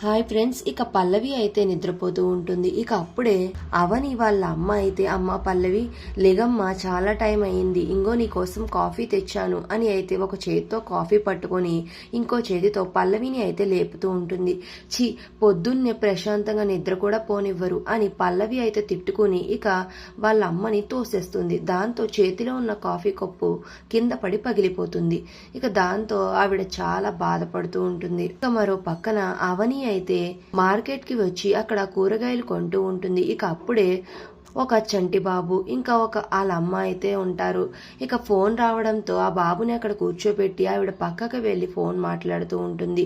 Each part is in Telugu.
హాయ్ ఫ్రెండ్స్, ఇక పల్లవి అయితే నిద్రపోతూ ఉంటుంది. ఇక అప్పుడే అవని వాళ్ళ అమ్మ అయితే, అమ్మ పల్లవి లేగమ్మ, చాలా టైం అయింది, ఇంకో నీ కోసం కాఫీ తెచ్చాను అని అయితే ఒక చేతితో కాఫీ పట్టుకొని ఇంకో చేతితో పల్లవిని అయితే లేపుతూ ఉంటుంది. పొద్దున్నే ప్రశాంతంగా నిద్ర కూడా పోనివ్వరు అని పల్లవి అయితే తిట్టుకుని ఇక వాళ్ళ అమ్మని తోసేస్తుంది. దాంతో చేతిలో ఉన్న కాఫీ కప్పు కింద పడి పగిలిపోతుంది. ఇక దాంతో ఆవిడ చాలా బాధపడుతూ ఉంటుంది. ఇక మరో పక్కన అవని అయితే మార్కెట్ కి వచ్చి అక్కడ కూరగాయలు కొంటూ ఉంటుంది. ఇక అప్పుడే ఒక చంటి బాబు ఇంకా వాళ్ళ అమ్మ అయితే ఉంటారు. ఇక ఫోన్ రావడంతో ఆ బాబుని అక్కడ కూర్చోబెట్టి ఆవిడ పక్కకు వెళ్లి ఫోన్ మాట్లాడుతూ ఉంటుంది.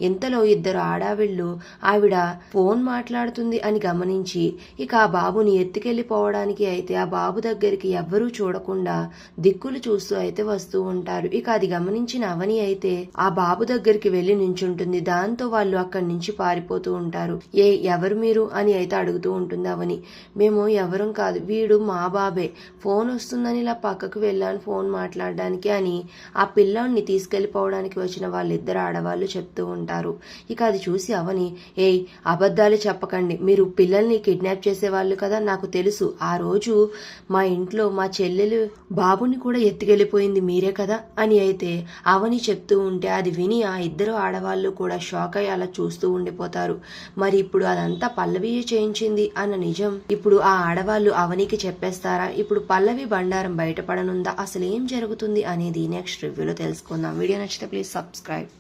ఇంతలో ఇద్దరు ఆడావిళ్ళు ఆవిడ ఫోన్ మాట్లాడుతుంది అని గమనించి ఇక ఆ బాబుని ఎత్తుకెళ్లిపోవడానికి అయితే ఆ బాబు దగ్గరికి ఎవ్వరూ చూడకుండా దిక్కులు చూస్తూ అయితే వస్తూ ఉంటారు. ఇక అది గమనించిన అవని అయితే ఆ బాబు దగ్గరికి వెళ్లి నించుంటుంది. దాంతో వాళ్ళు అక్కడి నుంచి పారిపోతూ ఉంటారు. ఎవరు మీరు అని అయితే అడుగుతూ ఉంటుంది అవని. మేము ఎవరం కాదు, వీడు మా బాబే, ఫోన్ వస్తుందని ఇలా పక్కకు వెళ్ళాను ఫోన్ మాట్లాడడానికి అని ఆ పిల్లాన్ని తీసుకెళ్లిపోవడానికి వచ్చిన వాళ్ళిద్దరు ఆడవాళ్ళు చెప్తూ ఉంటారు. ఇక అది చూసి అవని, అబద్ధాలు చెప్పకండి, మీరు పిల్లల్ని కిడ్నాప్ చేసేవాళ్ళు కదా, నాకు తెలుసు, ఆ రోజు మా ఇంట్లో మా చెల్లెలు బాబుని కూడా ఎత్తుకెళ్లిపోయింది మీరే కదా అని అయితే అవని చెప్తూ ఉంటే అది విని ఆ ఇద్దరు ఆడవాళ్ళు కూడా షాక్ అయ్యి అలా చూస్తూ ఉండిపోతారు. మరి ఇప్పుడు అదంతా పల్లవి చేయించింది అన్న నిజం ఇప్పుడు ఆ ఆడవాళ్ళు అవనికి చెప్పేస్తారా? ఇప్పుడు పల్లవి బండారం బయటపడనుందా? అసలు ఏం జరుగుతుంది అనేది నెక్స్ట్ రివ్యూలో తెలుసుకుందాం. వీడియో నచ్చితే ప్లీజ్ సబ్స్క్రైబ్.